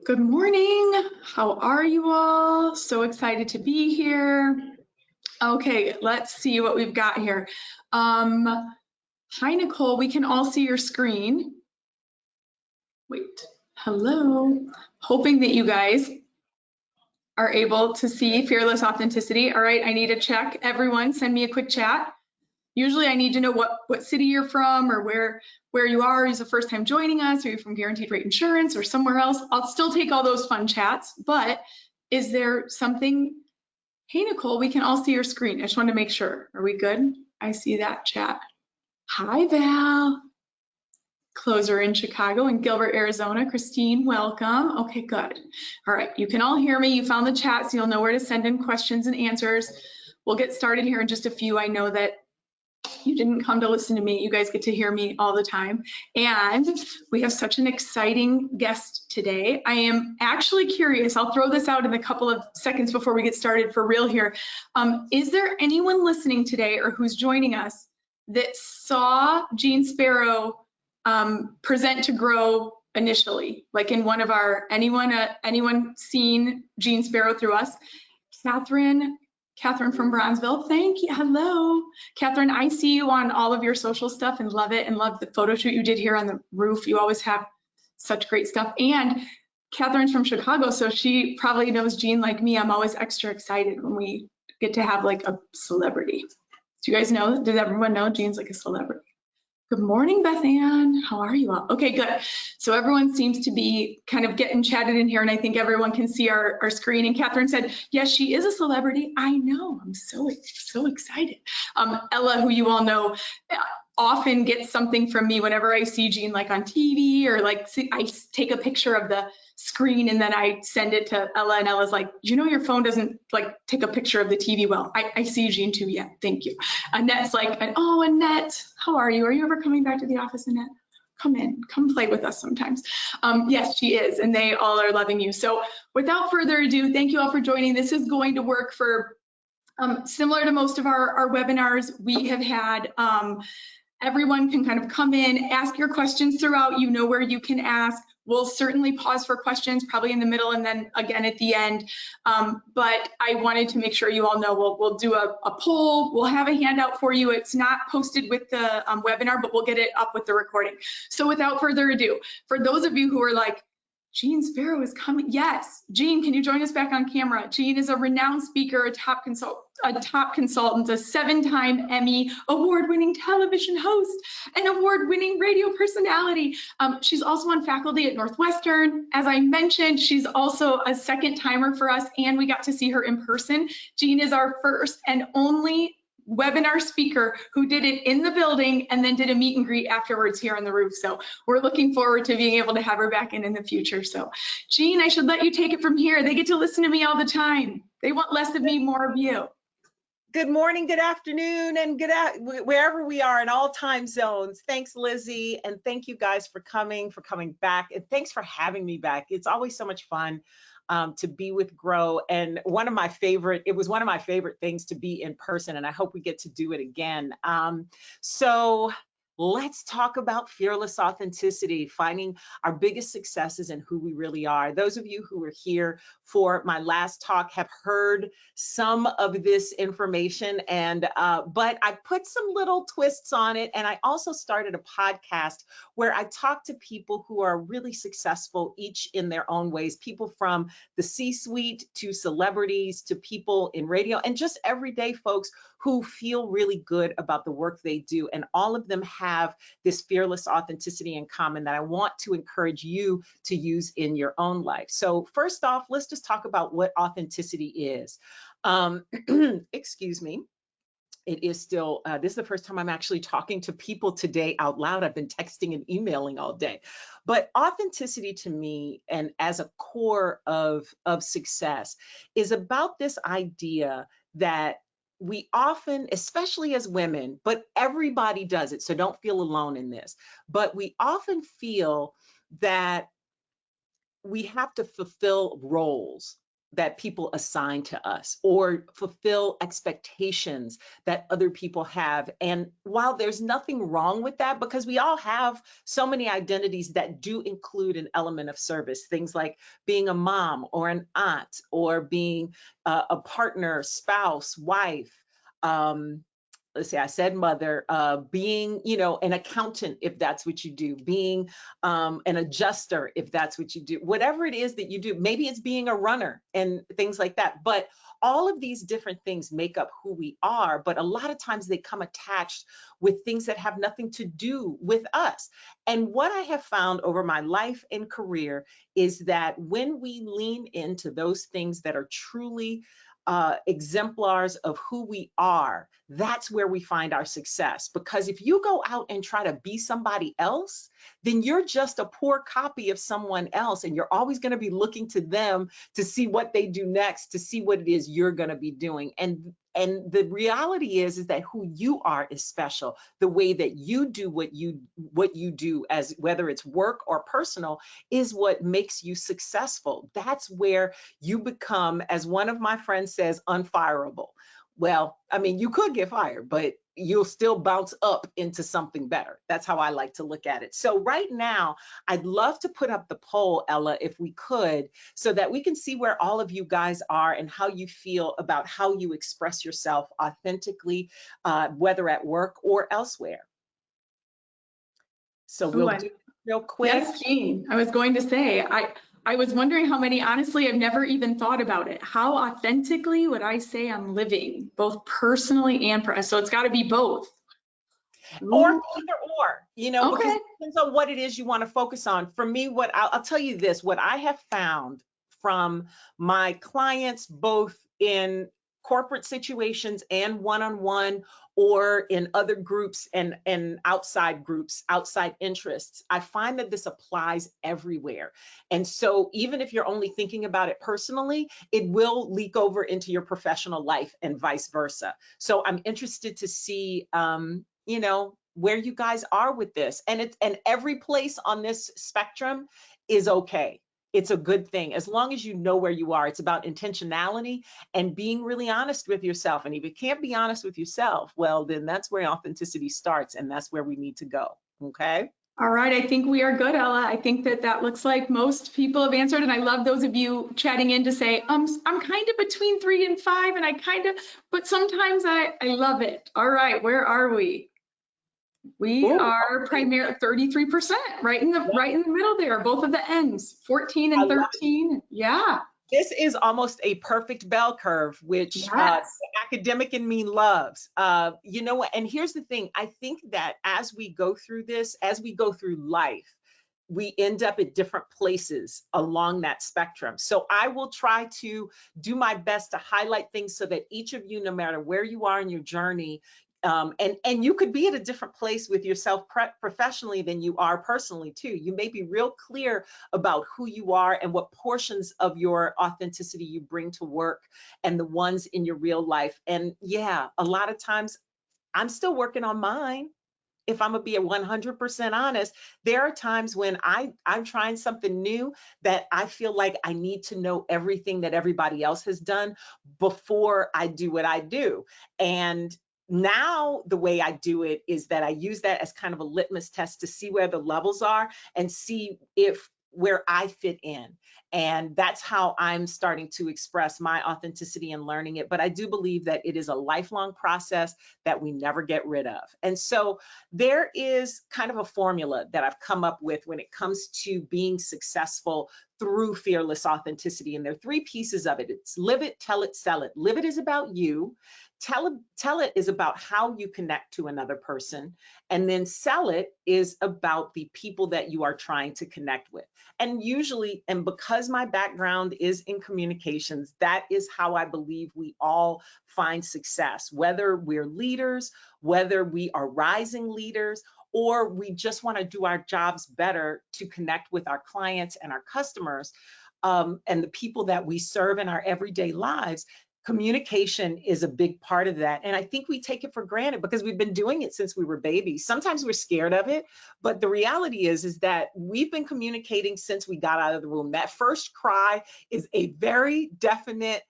Good morning. How are you all? So excited to be here. Okay, let's see what we've got here. Hi, Nicole. We can all see your screen. Wait, hello. Hoping that you guys are able to see Fearless Authenticity. All right, I need a check. Everyone, send me a quick chat. Usually I need to know what city you're from or where you are. Is the first time joining us? Are you from Guaranteed Rate Insurance or somewhere else? I'll still take all those fun chats, but is there something? Hey, Nicole, we can all see your screen. I just wanted to make sure. Are we good? I see that chat. Hi, Val. Closer in Chicago and Gilbert, Arizona. Christine, welcome. Okay, good. All right, you can all hear me. You found the chat, so you'll know where to send in questions and answers. We'll get started here in just a few. I know that you didn't come to listen to me. You guys get to hear me all the time. And we have such an exciting guest today. I am actually curious. I'll throw this out in a couple of seconds before we get started for real here. Is there anyone listening today or who's joining us that saw Gene Sparrow present to Grow initially? Like in one of our, anyone seen Gene Sparrow through us? Catherine from Bronzeville, thank you. Hello. Catherine, I see you on all of your social stuff and love it and love the photo shoot you did here on the roof. You always have such great stuff. And Catherine's from Chicago, so she probably knows Gene like me. I'm always extra excited when we get to have like a celebrity. Do you guys know, does everyone know Gene's like a celebrity? Good morning, Beth Ann. How are you all? Okay, good. So everyone seems to be kind of getting chatted in here, and I think everyone can see our screen. And Catherine said, yes, she is a celebrity. I know. I'm so excited. Ella, who you all know, often gets something from me whenever I see Gene like on TV or like I take a picture of the screen and then I send it to Ella, and Ella's like, you know, your phone doesn't like take a picture of the TV well. I see Gene too. Yeah, thank you. Annette's like, oh, Annette, how are you? Are you ever coming back to the office, Annette? Come in, come play with us sometimes. Yes, she is, and they all are loving you. So without further ado, thank you all for joining. This is going to work for similar to most of our webinars. We have had everyone can kind of come in, ask your questions throughout. You know where you can ask. We'll certainly pause for questions, probably in the middle and then again at the end. But I wanted to make sure you all know we'll do a poll. We'll have a handout for you. It's not posted with the webinar, but we'll get it up with the recording. So without further ado, for those of you who are like, Gene Sparrow is coming. Yes, Gene, can you join us back on camera? Gene is a renowned speaker, a top consultant, a 7-time Emmy award-winning television host, an award-winning radio personality. She's also on faculty at Northwestern. As I mentioned, she's also a second-timer for us, and we got to see her in person. Gene is our first and only webinar speaker who did it in the building and then did a meet and greet afterwards here on the roof. So we're looking forward to being able to have her back in the future. So Gene, I should let you take it from here. They get to listen to me all the time. They want less of me, more of you. Good morning, good afternoon, and wherever we are in all time zones. Thanks, Lizzie, and thank you guys for coming back, and thanks for having me back. It's always so much fun to be with Grow, and it was one of my favorite things to be in person, and I hope we get to do it again. So let's talk about fearless authenticity, finding our biggest successes and who we really are. Those of you who were here for my last talk have heard some of this information, and but I put some little twists on it, and I also started a podcast where I talk to people who are really successful, each in their own ways, people from the C-suite to celebrities to people in radio and just everyday folks who feel really good about the work they do, and all of them have this fearless authenticity in common that I want to encourage you to use in your own life. So first off, let's just talk about what authenticity is. Excuse me. It is still, this is the first time I'm actually talking to people today out loud. I've been texting and emailing all day. But authenticity to me, and as a core of success, is about this idea that we often, especially as women, but everybody does it, so don't feel alone in this, but we often feel that we have to fulfill roles that people assign to us or fulfill expectations that other people have. And while there's nothing wrong with that, because we all have so many identities that do include an element of service, things like being a mom or an aunt or being a partner, spouse, wife, let's say I said mother, being, an accountant, if that's what you do, being an adjuster, if that's what you do, whatever it is that you do, maybe it's being a runner and things like that. But all of these different things make up who we are, but a lot of times they come attached with things that have nothing to do with us. And what I have found over my life and career is that when we lean into those things that are truly exemplars of who we are, that's where we find our success. Because if you go out and try to be somebody else, then you're just a poor copy of someone else, and you're always going to be looking to them to see what they do next, to see what it is you're going to be doing. And the reality is that who you are is special. The way that you do what you do, as whether it's work or personal, is what makes you successful. That's where you become, as one of my friends says, unfireable. Well, I mean, you could get fired, but you'll still bounce up into something better. That's how I like to look at it. So right now, I'd love to put up the poll, Ella, if we could, so that we can see where all of you guys are and how you feel about how you express yourself authentically, whether at work or elsewhere. So we'll do it real quick. Yes, Jean, I was going to say, I was wondering how many, honestly, I've never even thought about it. How authentically would I say I'm living, both personally and so it's got to be both. Or Ooh. either or, because Okay. it depends on what it is you want to focus on. For me, what I'll tell you this, what I have found from my clients, both in corporate situations and one-on-one, or in other groups and outside groups, outside interests, I find that this applies everywhere. And so even if you're only thinking about it personally, it will leak over into your professional life and vice versa. So I'm interested to see, where you guys are with this. And every place on this spectrum is okay. It's a good thing as long as you know where you are. It's about intentionality and being really honest with yourself. And if you can't be honest with yourself, well, then that's where authenticity starts, and that's where we need to go. Okay. All right, I think we are good, Ella. I think that looks like most people have answered, and I love those of you chatting in to say, I'm kind of between 3 and 5, and but sometimes I love it. All right, where are we? We are primarily 33%, right in the middle there, both of the ends, 14 and 13. Yeah. This is almost a perfect bell curve, which the academic in me loves. You know what? And here's the thing. I think that as we go through this, as we go through life, we end up at different places along that spectrum. So I will try to do my best to highlight things so that each of you, no matter where you are in your journey, and you could be at a different place with yourself professionally than you are personally too. You may be real clear about who you are and what portions of your authenticity you bring to work and the ones in your real life. And yeah, a lot of times I'm still working on mine. If I'm gonna be 100% honest, there are times when I'm trying something new that I feel like I need to know everything that everybody else has done before I do what I do. And now the way I do it is that I use that as kind of a litmus test to see where the levels are and see where I fit in. And that's how I'm starting to express my authenticity and learning it. But I do believe that it is a lifelong process that we never get rid of. And so there is kind of a formula that I've come up with when it comes to being successful through fearless authenticity. And there are 3 pieces of it. It's live it, tell it, sell it. Live it is about you. Tell it is about how you connect to another person. And then sell it is about the people that you are trying to connect with. And usually, and because my background is in communications, that is how I believe we all find success, whether we're leaders, whether we are rising leaders, or we just want to do our jobs better to connect with our clients and our customers, and the people that we serve in our everyday lives. Communication is a big part of that. And I think we take it for granted because we've been doing it since we were babies. Sometimes we're scared of it, but the reality is that we've been communicating since we got out of the womb. That first cry is a very definite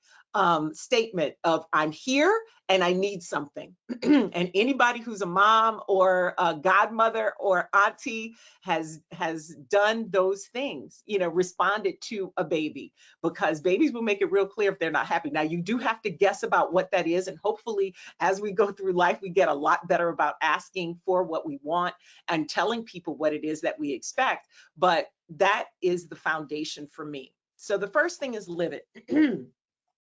statement of I'm here and I need something. And anybody who's a mom or a godmother or auntie has done those things, responded to a baby, because babies will make it real clear if they're not happy. Now, you do have to guess about what that is. And hopefully, as we go through life, we get a lot better about asking for what we want and telling people what it is that we expect. But that is the foundation for me. So the first thing is live it.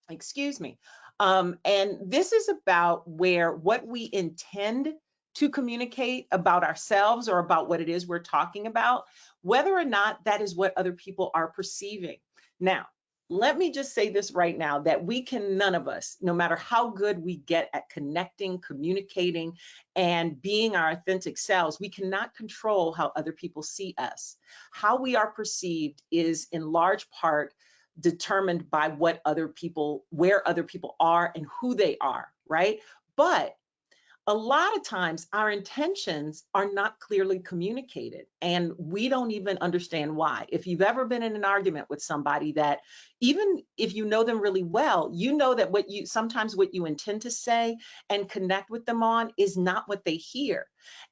Excuse me. And this is about what we intend to communicate about ourselves or about what it is we're talking about, whether or not that is what other people are perceiving. Now, let me just say this right now, that none of us, no matter how good we get at connecting, communicating, and being our authentic selves, we cannot control how other people see us. How we are perceived is in large part determined by where other people are and who they are, right? But a lot of times our intentions are not clearly communicated and we don't even understand why. If you've ever been in an argument with somebody that, even if you know them really well, you know that sometimes what you intend to say and connect with them on is not what they hear.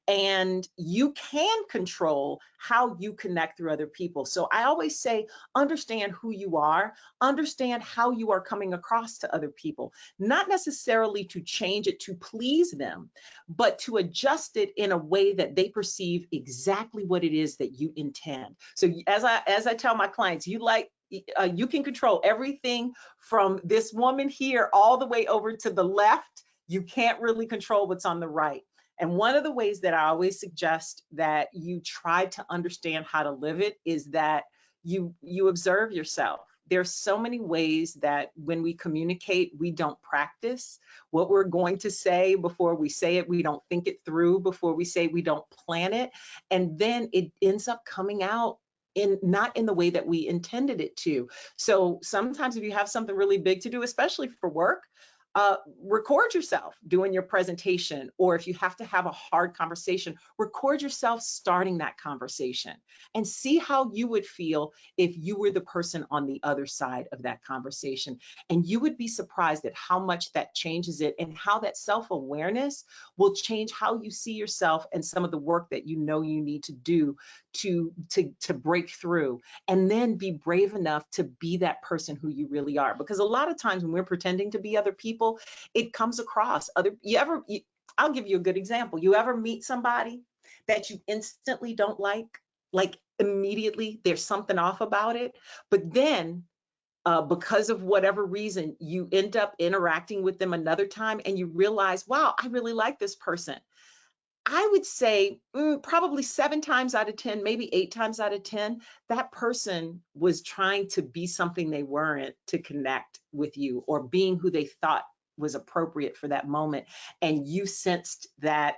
And you can control how you connect through other people. So I always say, understand who you are, understand how you are coming across to other people, not necessarily to change it to please them, but to adjust it in a way that they perceive exactly what it is that you intend. So as I tell my clients, you can control everything from this woman here all the way over to the left. You can't really control what's on the right. And one of the ways that I always suggest that you try to understand how to live it is that you observe yourself. There's so many ways that when we communicate, we don't practice what we're going to say before we say it. We don't think it through before we say it. We don't plan it. And then it ends up coming out not in the way that we intended it to. So sometimes if you have something really big to do, especially for work, record yourself doing your presentation, or if you have to have a hard conversation, record yourself starting that conversation and see how you would feel if you were the person on the other side of that conversation. And you would be surprised at how much that changes it and how that self-awareness will change how you see yourself and some of the work that you know you need to do to break through, and then be brave enough to be that person who you really are. Because a lot of times when we're pretending to be other people, it comes across I'll give you a good example. You ever meet somebody that you instantly don't like immediately there's something off about it, but then because of whatever reason, you end up interacting with them another time and you realize, wow, I really like this person. I would say probably 7 times out of 10, maybe 8 times out of 10, that person was trying to be something they weren't to connect with you, or being who they thought was appropriate for that moment. And you sensed that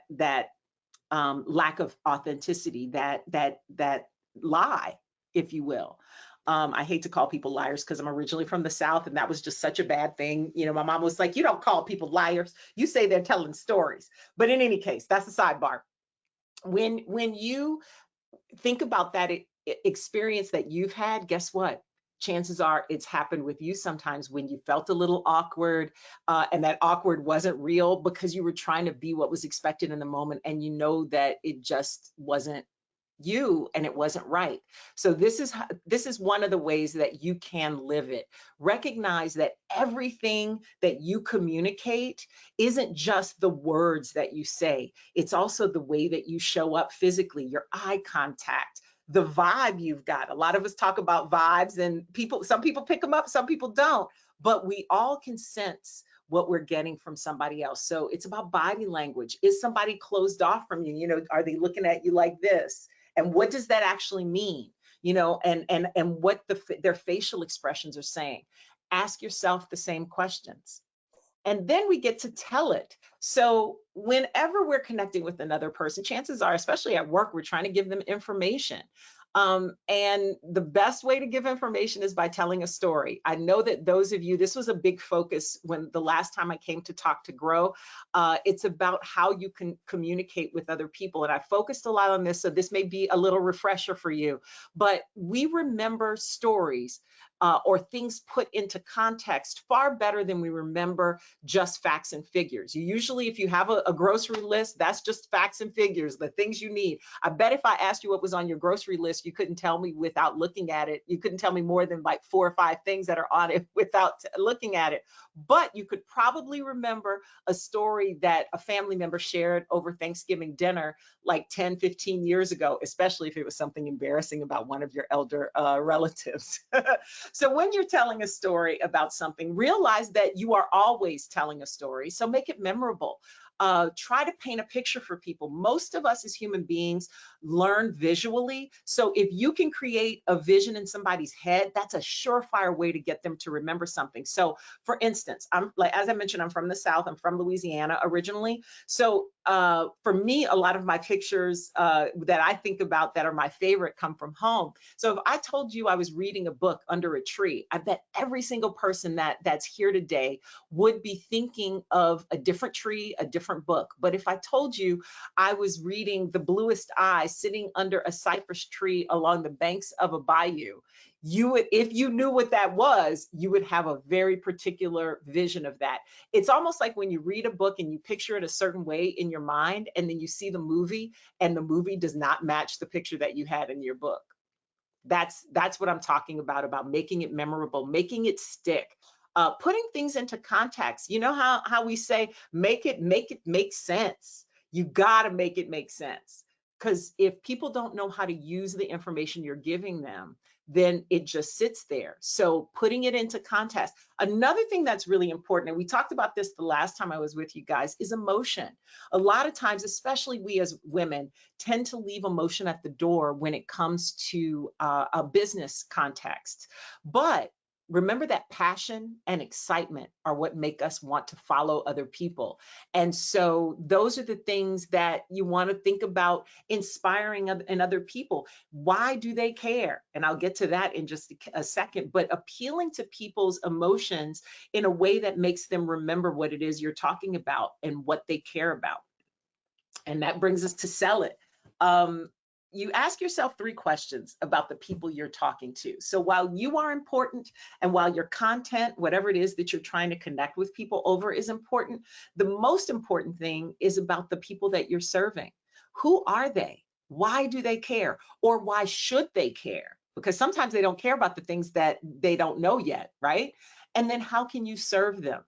lack of authenticity, that lie, if you will. I hate to call people liars because I'm originally from the South, and that was just such a bad thing. My mom was like, you don't call people liars. You say they're telling stories. But in any case, that's a sidebar. When you think about that experience that you've had, guess what? Chances are it's happened with you sometimes when you felt a little awkward, and that awkward wasn't real because you were trying to be what was expected in the moment, and you know that it just wasn't you and it wasn't right. So this is one of the ways that you can live it. Recognize that everything that you communicate isn't just the words that you say. It's also the way that you show up physically, your eye contact, the vibe you've got. A lot of us talk about vibes, and some people pick them up, some people don't, but we all can sense what we're getting from somebody else. So it's about body language. Is somebody closed off from you? Are they looking at you like this? And what does that actually mean? And what their facial expressions are saying. Ask yourself the same questions. And then we get to tell it. So whenever we're connecting with another person, chances are, especially at work, we're trying to give them information. And the best way to give information is by telling a story. I know that those of you, this was a big focus when the last time I came to talk to Grow. It's about how you can communicate with other people. And I focused a lot on this, so this may be a little refresher for you. But we remember stories or things put into context far better than we remember just facts and figures. You usually, if you have a grocery list, that's just facts and figures, the things you need. I bet if I asked you what was on your grocery list, you couldn't tell me without looking at it. You couldn't tell me more than like 4 or 5 things that are on it without looking at it. But you could probably remember a story that a family member shared over Thanksgiving dinner like 10, 15 years ago, especially if it was something embarrassing about one of your elder relatives. So when you're telling a story about something, realize that you are always telling a story. So make it memorable. Try to paint a picture for people. Most of us as human beings learn visually. So if you can create a vision in somebody's head, that's a surefire way to get them to remember something. So for instance, I'm like, as I mentioned, I'm from the South. I'm from Louisiana originally. So for me, a lot of my pictures that I think about that are my favorite come from home. So if I told you I was reading a book under a tree, I bet every single person that's here today would be thinking of a different tree, a different book. But if I told you I was reading The Bluest Eye sitting under a cypress tree along the banks of a bayou, you would, if you knew what that was, you would have a very particular vision of that. It's almost like when you read a book and you picture it a certain way in your mind, and then you see the movie and the movie does not match the picture that you had in your book. That's what I'm talking about making it memorable, making it stick. Putting things into context. You know how we say, make it make sense. You got to make it make sense. Because if people don't know how to use the information you're giving them, then it just sits there. So putting it into context. Another thing that's really important, and we talked about this the last time I was with you guys, is emotion. A lot of times, especially we as women, tend to leave emotion at the door when it comes to a business context. But remember that passion and excitement are what make us want to follow other people. And so those are the things that you want to think about inspiring in other people. Why do they care? And I'll get to that in just a second, but appealing to people's emotions in a way that makes them remember what it is you're talking about and what they care about. And that brings us to sell it. You ask yourself 3 questions about the people you're talking to. So while you are important and while your content, whatever it is that you're trying to connect with people over is important, the most important thing is about the people that you're serving. Who are they? Why do they care? Or why should they care? Because sometimes they don't care about the things that they don't know yet, right? And then how can you serve them?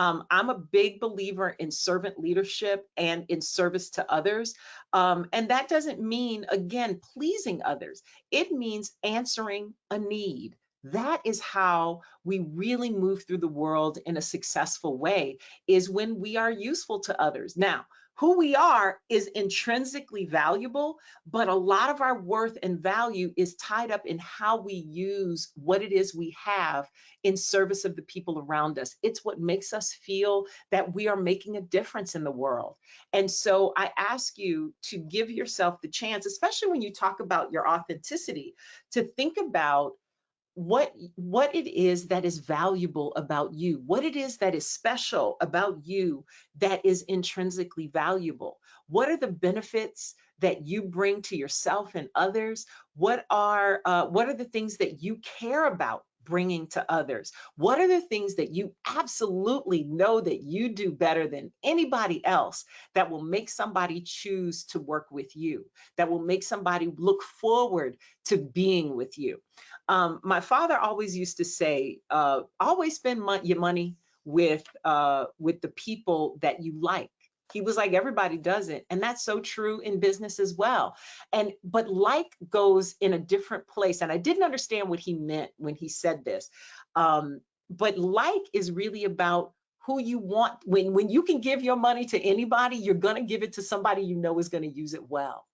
I'm a big believer in servant leadership and in service to others. And that doesn't mean, again, pleasing others. It means answering a need. That is how we really move through the world in a successful way, is when we are useful to others. Now, who we are is intrinsically valuable, but a lot of our worth and value is tied up in how we use what it is we have in service of the people around us. It's what makes us feel that we are making a difference in the world. And so I ask you to give yourself the chance, especially when you talk about your authenticity, to think about what it is that is valuable about you, what it is that is special about you that is intrinsically valuable. What are the benefits that you bring to yourself and others? What are the things that you care about bringing to others? What are the things that you absolutely know that you do better than anybody else that will make somebody choose to work with you, that will make somebody look forward to being with you? My father always used to say, always spend your money with the people that you like. He was like, everybody does it. And that's so true in business as well. But like goes in a different place. And I didn't understand what he meant when he said this. But like is really about who you want. When you can give your money to anybody, you're going to give it to somebody you know is going to use it well,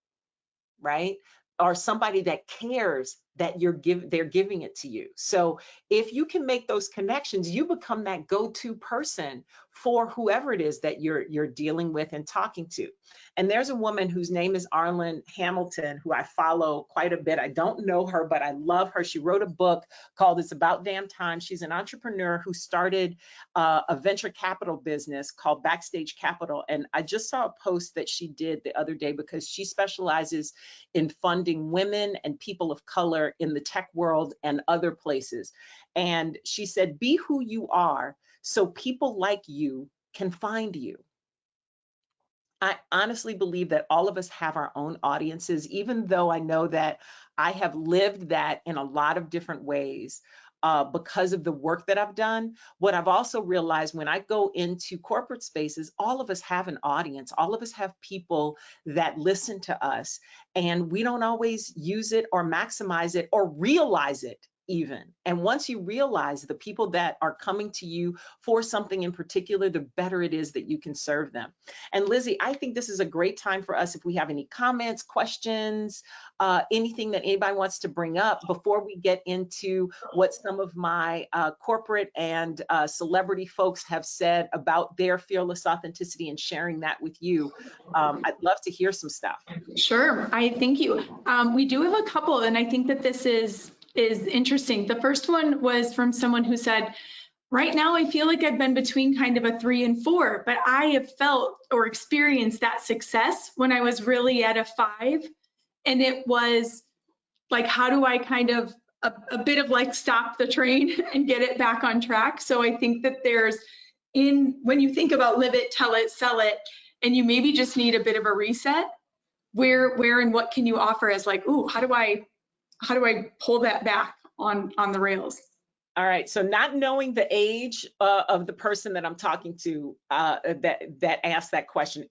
right? Or somebody that cares that they're giving it to you. So if you can make those connections, you become that go-to person for whoever it is that you're dealing with and talking to. And there's a woman whose name is Arlen Hamilton, who I follow quite a bit. I don't know her, but I love her. She wrote a book called It's About Damn Time. She's an entrepreneur who started a venture capital business called Backstage Capital. And I just saw a post that she did the other day because she specializes in funding women and people of color in the tech world and other places. And she said, be who you are so people like you can find you. I honestly believe that all of us have our own audiences, even though I know that I have lived that in a lot of different ways because of the work that I've done. What I've also realized when I go into corporate spaces, all of us have an audience. All of us have people that listen to us, and we don't always use it or maximize it or realize it even. And once you realize the people that are coming to you for something in particular, the better it is that you can serve them. And Lizzie, I think this is a great time for us if we have any comments, questions, anything that anybody wants to bring up before we get into what some of my corporate and celebrity folks have said about their fearless authenticity and sharing that with you. I'd love to hear some stuff. Sure, I thank you. We do have a couple, and I think that this is interesting. The first one was from someone who said, right now I feel like I've been between kind of a 3 and 4, but I have felt or experienced that success when I was really at a 5. And it was like, how do I kind of a bit of like stop the train and get it back on track? So I think that there's when you think about live it, tell it, sell it, and you maybe just need a bit of a reset, where and what can you offer as like, ooh, how do I pull that back on the rails? All right, so not knowing the age of the person that I'm talking to that asked that question,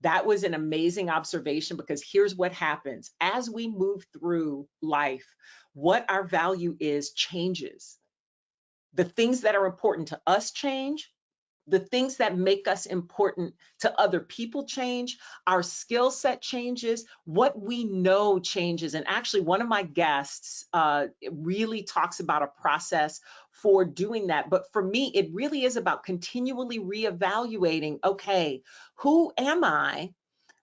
that was an amazing observation, because here's what happens. As we move through life, what our value is changes. The things that are important to us change. The things that make us important to other people change. Our skill set changes. What we know changes. And actually, one of my guests really talks about a process for doing that. But for me, it really is about continually reevaluating, okay, who am I?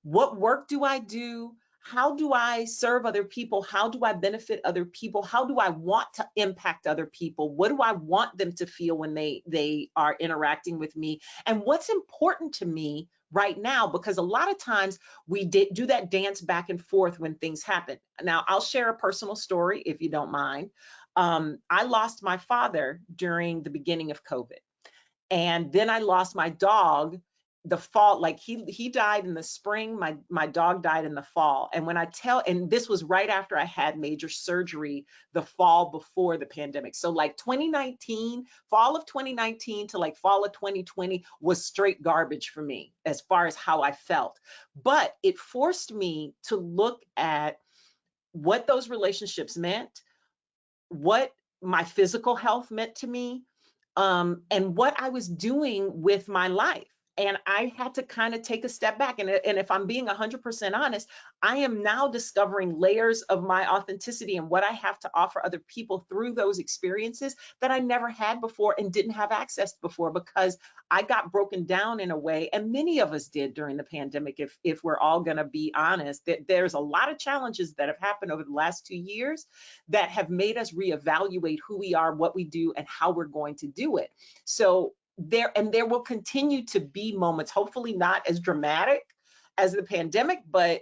What work do I do? How do I serve other people? How do I benefit other people? How do I want to impact other people? What do I want them to feel when they are interacting with me? And what's important to me right now? Because a lot of times we do that dance back and forth when things happen. Now, I'll share a personal story if you don't mind. I lost my father during the beginning of COVID. And then I lost my dog the fall. Like he died in the spring, my dog died in the fall. And and this was right after I had major surgery the fall before the pandemic. So like 2019, fall of 2019 to like fall of 2020 was straight garbage for me as far as how I felt. But it forced me to look at what those relationships meant, what my physical health meant to me, and what I was doing with my life. And I had to kind of take a step back. And if I'm being 100% honest, I am now discovering layers of my authenticity and what I have to offer other people through those experiences that I never had before and didn't have access before, because I got broken down in a way, and many of us did during the pandemic. If we're all going to be honest, that there's a lot of challenges that have happened over the last 2 years that have made us reevaluate who we are, what we do, and how we're going to do it. So there will continue to be moments, hopefully not as dramatic as the pandemic, but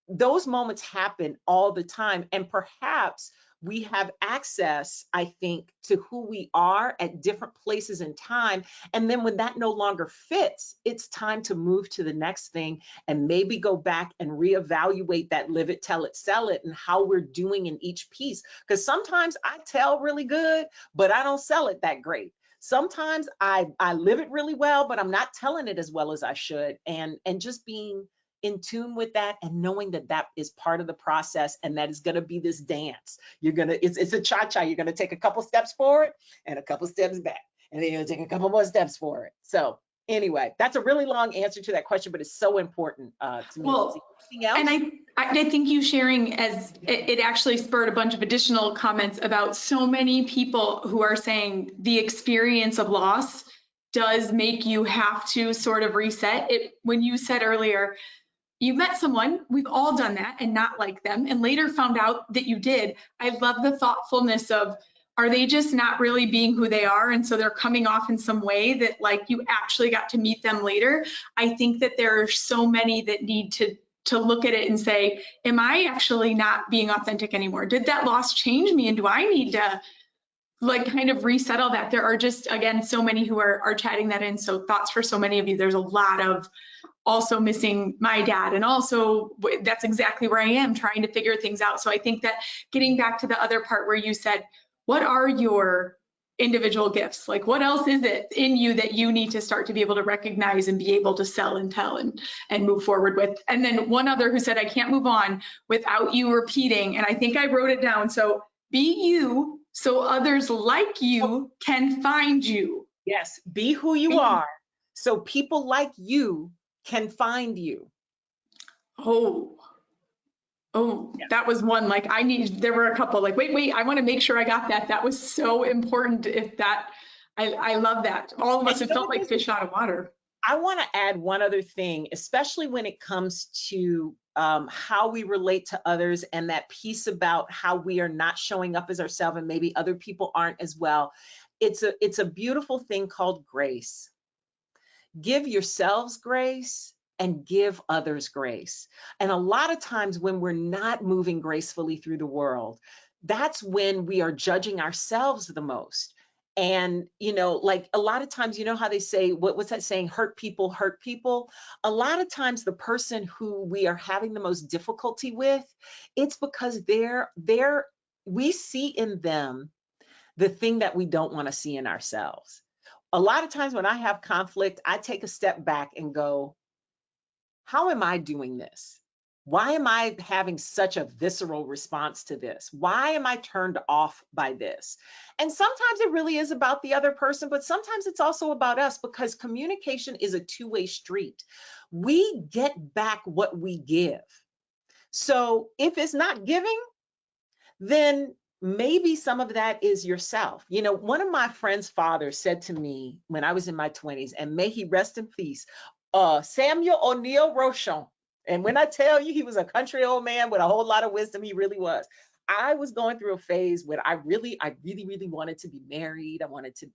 those moments happen all the time. And perhaps we have access, I think, to who we are at different places in time. And then when that no longer fits, it's time to move to the next thing and maybe go back and reevaluate that live it, tell it, sell it, and how we're doing in each piece. Because sometimes I tell really good, but I don't sell it that great. Sometimes I live it really well, but I'm not telling it as well as I should. And just being in tune with that and knowing that that is part of the process, and that is going to be this dance. It's a cha-cha. You're going to take a couple steps forward and a couple steps back, and then you're going to take a couple more steps forward. So Anyway, that's a really long answer to that question, but it's so important to me. Well, Anything else? and I think you sharing as it actually spurred a bunch of additional comments about so many people who are saying the experience of loss does make you have to sort of reset it. When you said earlier, you met someone, we've all done that and not like them, and later found out that you did. I love the thoughtfulness of, are they just not really being who they are? And so they're coming off in some way that like you actually got to meet them later. I think that there are so many that need to look at it and say, am I actually not being authentic anymore? Did that loss change me? And do I need to like kind of resettle that? There are just, again, so many who are chatting that in. So thoughts for so many of you. There's a lot of also missing my dad, and also that's exactly where I am trying to figure things out. So I think that getting back to the other part where you said, what are your individual gifts? Like what else is it in you that you need to start to be able to recognize and be able to sell and tell and move forward with? And then one other who said, I can't move on without you repeating, and I think I wrote it down. So be you so others like you can find you. Yes, be who you are so people like you can find you. Oh, Yeah. that was one, like there were a couple like, wait, I want to make sure I got that. That was so important. I love that. All of us have felt like fish out of water. I want to add one other thing, especially when it comes to how we relate to others and that piece about how we are not showing up as ourselves and maybe other people aren't as well. It's a beautiful thing called grace. Give yourselves grace and give others grace. And a lot of times when we're not moving gracefully through the world, that's when we are judging ourselves the most. And, like a lot of times, you know how they say, what's that saying? Hurt people hurt people. A lot of times the person who we are having the most difficulty with, it's because we see in them the thing that we don't want to see in ourselves. A lot of times when I have conflict, I take a step back and go, how am I doing this? Why am I having such a visceral response to this? Why am I turned off by this? And sometimes it really is about the other person, but sometimes it's also about us because communication is a two-way street. We get back what we give. So if it's not giving, then maybe some of that is yourself. One of my friend's fathers said to me when I was in my 20s, and may he rest in peace, Samuel O'Neill Rochon. And when I tell you he was a country old man with a whole lot of wisdom, he really was. I was going through a phase where I really wanted to be married. I wanted to,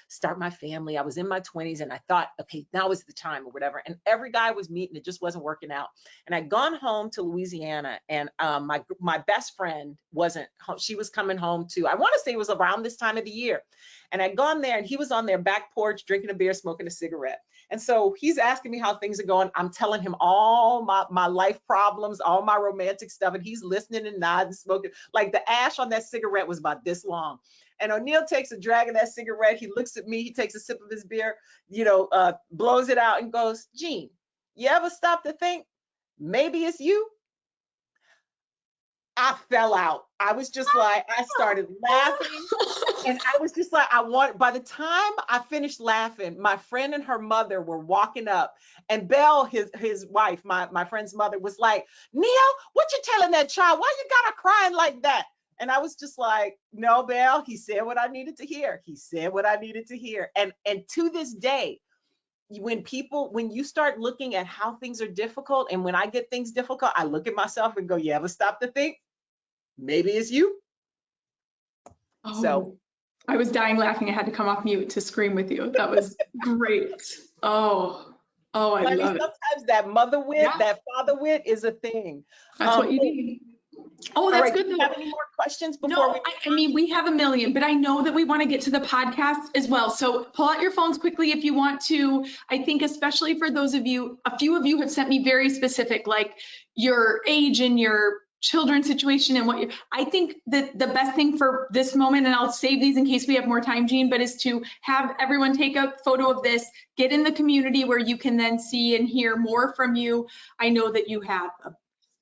start my family. I was in my 20s and I thought, okay, now is the time or whatever. And every guy I was meeting, it just wasn't working out. And I'd gone home to Louisiana, and my best friend wasn't home. She was coming home too. I want to say it was around this time of the year. And I'd gone there and he was on their back porch drinking a beer, smoking a cigarette. And so he's asking me how things are going. I'm telling him all my life problems, all my romantic stuff. And he's listening and nodding, smoking. Like the ash on that cigarette was about this long. And O'Neill takes a drag of that cigarette. He looks at me. He takes a sip of his beer, blows it out and goes, Jean, you ever stop to think maybe it's you? I fell out. I was just like, I started laughing. And I was just like, by the time I finished laughing, my friend and her mother were walking up, and Belle, his wife, my friend's mother, was like, Neil, what you telling that child? Why you got her crying like that? And I was just like, no, Belle, he said what I needed to hear. He said what I needed to hear. And to this day, when you start looking at how things are difficult, and when I get things difficult, I look at myself and go, you ever stop to think maybe it's you? So I was dying laughing. I had to come off mute to scream with you. That was great. I love it. Sometimes that mother wit, that father wit is a thing. That's what you need. Oh, that's good. Do you have any more questions before we have a million, but I know that we want to get to the podcast as well. So pull out your phones quickly if you want to. I think especially for those of you, a few of you have sent me very specific, like your age and your children's situation and I think that the best thing for this moment, and I'll save these in case we have more time, Jean, but is to have everyone take a photo of this, get in the community where you can then see and hear more from you. I know that you have a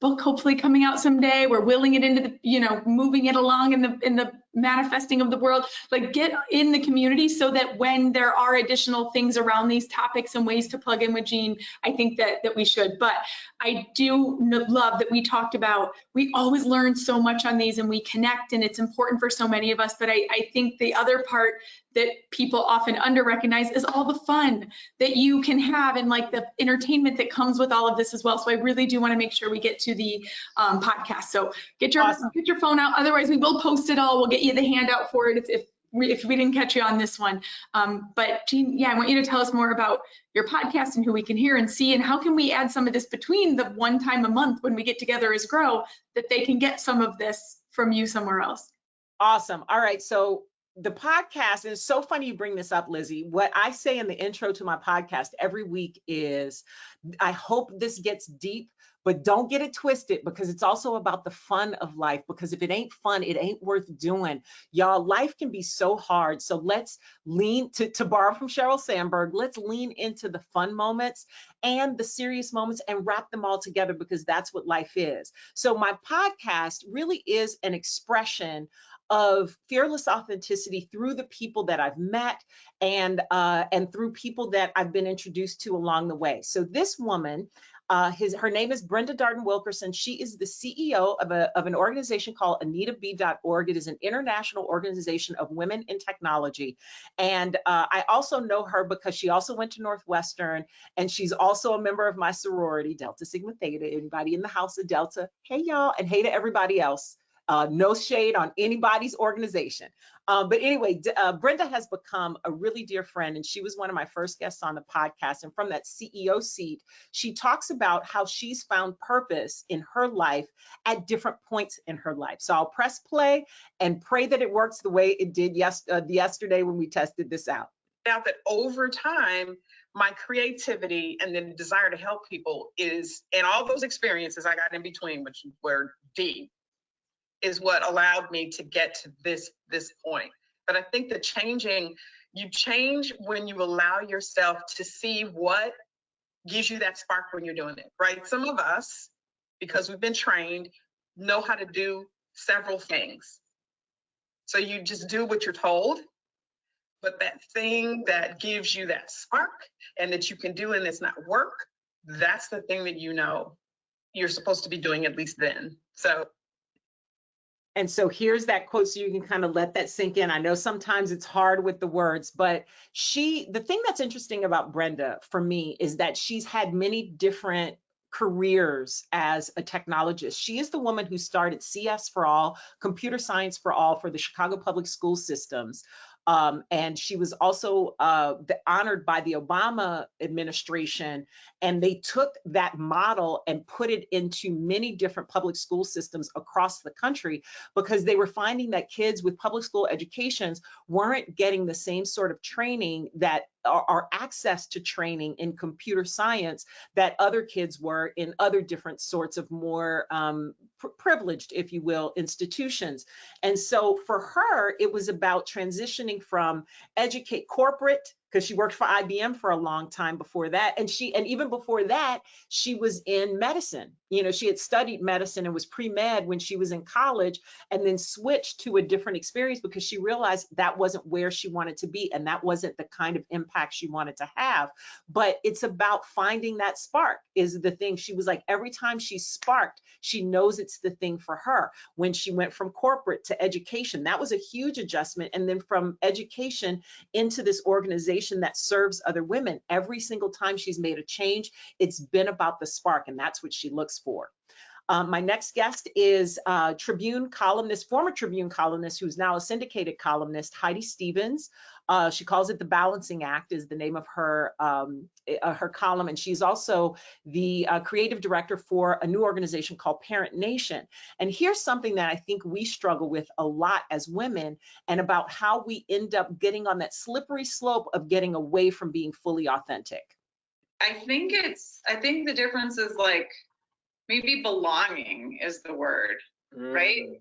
book hopefully coming out someday. We're willing it into the, moving it along in the manifesting of the world, like get in the community so that when there are additional things around these topics and ways to plug in with Jean, I think that we should. But I do love that we talked about, we always learn so much on these and we connect, and it's important for so many of us. But I think the other part that people often under recognize is all the fun that you can have and like the entertainment that comes with all of this as well. So I really do want to make sure we get to the podcast. So get your phone out. Otherwise, we will post it all. We'll get you the handout for it if we didn't catch you on this one. But Jean, yeah, I want you to tell us more about your podcast and who we can hear and see, and how can we add some of this between the one time a month when we get together as Grow, that they can get some of this from you somewhere else. Awesome. All right. So the podcast, and it's so funny you bring this up, Lizzie. What I say in the intro to my podcast every week is, I hope this gets deep, but don't get it twisted, because it's also about the fun of life. Because if it ain't fun, it ain't worth doing. Y'all, life can be so hard. So let's lean, to borrow from Sheryl Sandberg, let's lean into the fun moments and the serious moments and wrap them all together, because that's what life is. So my podcast really is an expression of fearless authenticity through the people that I've met and through people that I've been introduced to along the way. So this woman, her name is Brenda Darden Wilkerson. She is the CEO of an organization called AnitaB.org. It is an international organization of women in technology. And I also know her because she also went to Northwestern, and she's also a member of my sorority, Delta Sigma Theta. Anybody in the house of Delta, hey y'all, and hey to everybody else. No shade on anybody's organization. But anyway, Brenda has become a really dear friend, and she was one of my first guests on the podcast. And from that CEO seat, she talks about how she's found purpose in her life at different points in her life. So I'll press play and pray that it works the way it did yesterday when we tested this out. Now that over time, my creativity and the desire to help people is, and all those experiences I got in between, which were deep, is what allowed me to get to this point. But I think you change when you allow yourself to see what gives you that spark when you're doing it, right? Some of us, because we've been trained, know how to do several things. So you just do what you're told, but that thing that gives you that spark and that you can do and it's not work, that's the thing that you know you're supposed to be doing, at least then. And so here's that quote, so you can kind of let that sink in. I know sometimes it's hard with the words, but the thing that's interesting about Brenda for me is that she's had many different careers as a technologist. She is the woman who started CS for All, Computer Science for All, for the Chicago Public School Systems. And she was also honored by the Obama administration, and they took that model and put it into many different public school systems across the country, because they were finding that kids with public school educations weren't getting the same sort of training that are access to training in computer science that other kids were in other different sorts of more privileged, if you will, institutions. And so for her, it was about transitioning from corporate, because she worked for IBM for a long time before that. And even before that, she was in medicine. You know, she had studied medicine and was pre-med when she was in college, and then switched to a different experience because she realized that wasn't where she wanted to be, and that wasn't the kind of impact she wanted to have. But it's about finding that spark is the thing. She was like, every time she sparked, she knows it's the thing for her. When she went from corporate to education, that was a huge adjustment. And then from education into this organization that serves other women, every single time she's made a change, it's been about the spark, and that's what she looks for. My next guest is Tribune columnist, former Tribune columnist, who's now a syndicated columnist, Heidi Stevens. She calls it The Balancing Act is the name of her column, and she's also the creative director for a new organization called Parent Nation. And here's something that I think we struggle with a lot as women, and about how we end up getting on that slippery slope of getting away from being fully authentic. I think the difference is like, maybe belonging is the word, right?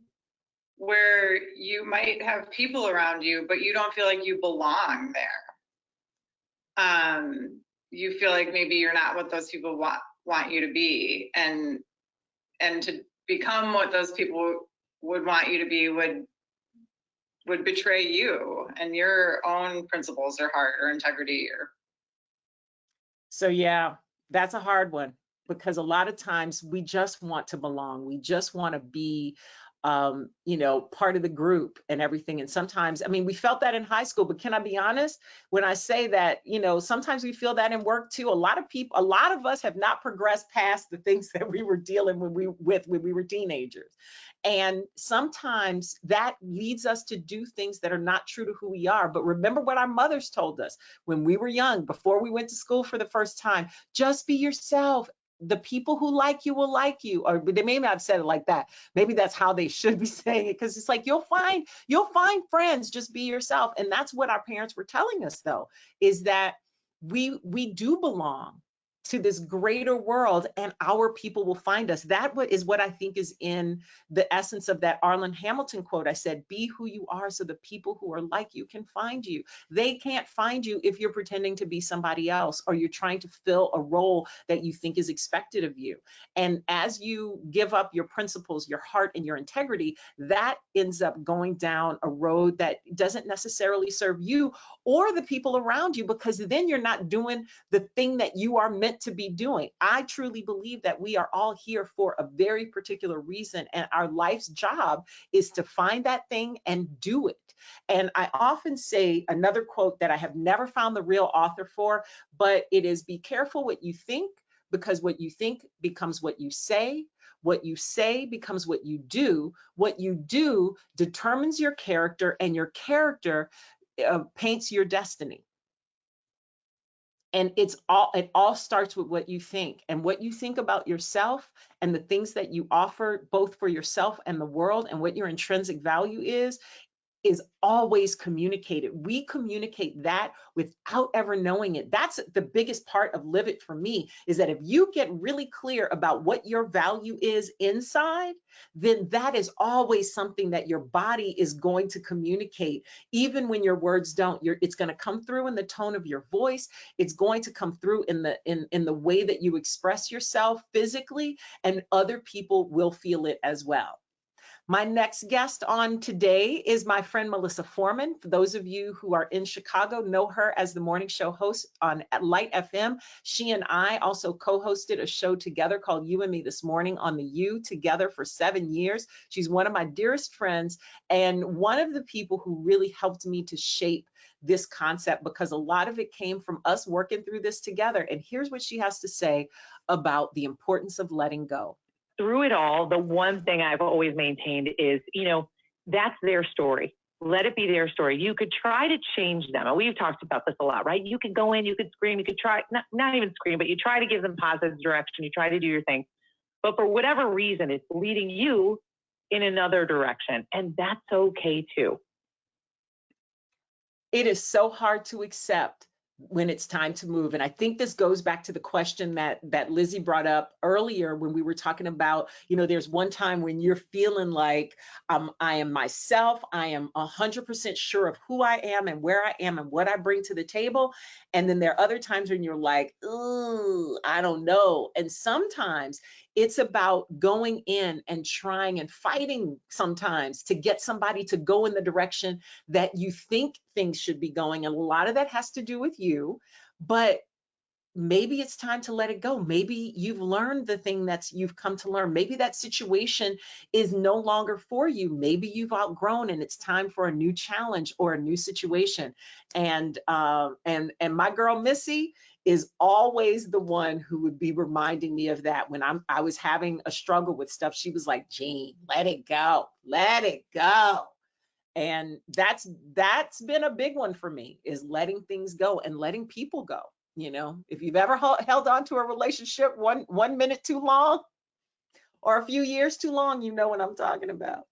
Where you might have people around you, but you don't feel like you belong there. You feel like maybe you're not what those people want you to be, and to become what those people would want you to be would would betray you and your own principles or heart or integrity or. So yeah, that's a hard one, because a lot of times we just want to belong. We just want to be, part of the group and everything. And sometimes, I mean, we felt that in high school, but can I be honest? When I say that, sometimes we feel that in work too. A lot of us have not progressed past the things that we were dealing when we were teenagers. And sometimes that leads us to do things that are not true to who we are. But remember what our mothers told us when we were young, before we went to school for the first time: just be yourself. The people who like you will like you. Or they may not have said it like that. Maybe that's how they should be saying it, because it's like you'll find friends, just be yourself. And that's what our parents were telling us, though, is that we do belong to this greater world, and our people will find us. That is what I think is in the essence of that Arlen Hamilton quote. I said, be who you are so the people who are like you can find you. They can't find you if you're pretending to be somebody else, or you're trying to fill a role that you think is expected of you. And as you give up your principles, your heart, and your integrity, that ends up going down a road that doesn't necessarily serve you or the people around you, because then you're not doing the thing that you are meant to be doing. I truly believe that we are all here for a very particular reason, and our life's job is to find that thing and do it. And I often say another quote that I have never found the real author for, but it is: be careful what you think, because what you think becomes what you say. What you say becomes what you do. What you do determines your character, and your character paints your destiny. And it all starts with what you think, and what you think about yourself, and the things that you offer both for yourself and the world, and what your intrinsic value is always communicated. We communicate that without ever knowing it. That's the biggest part of Live It for me, is that if you get really clear about what your value is inside, then that is always something that your body is going to communicate. Even when your words don't, it's going to come through in the tone of your voice. It's going to come through in the way that you express yourself physically, and other people will feel it as well. My next guest on today is my friend Melissa Foreman. For those of you who are in Chicago, know her as the morning show host on Light FM. She and I also co-hosted a show together called You and Me This Morning on the U, together for 7 years. She's one of my dearest friends, and one of the people who really helped me to shape this concept, because a lot of it came from us working through this together. And here's what she has to say about the importance of letting go. Through it all, the one thing I've always maintained is, that's their story. Let it be their story. You could try to change them. And we've talked about this a lot, right? You could go in, you could scream, you could try, not even scream, but you try to give them positive direction. You try to do your thing. But for whatever reason, it's leading you in another direction. And that's okay too. It is so hard to accept when it's time to move. And I think this goes back to the question that Lizzie brought up earlier when we were talking about, there's one time when you're feeling like I am myself, I am 100% sure of who I am and where I am and what I bring to the table. And then there are other times when you're like, ooh, I don't know. And sometimes it's about going in and trying and fighting sometimes to get somebody to go in the direction that you think things should be going. And a lot of that has to do with you, but maybe it's time to let it go. Maybe you've learned the thing you've come to learn. Maybe that situation is no longer for you. Maybe you've outgrown and it's time for a new challenge or a new situation. And my girl Missy is always the one who would be reminding me of that when I was having a struggle with stuff. She was like, Jean, let it go, let it go. And that's been a big one for me, is letting things go and letting people go. If you've ever held on to a relationship one minute too long or a few years too long, you know what I'm talking about.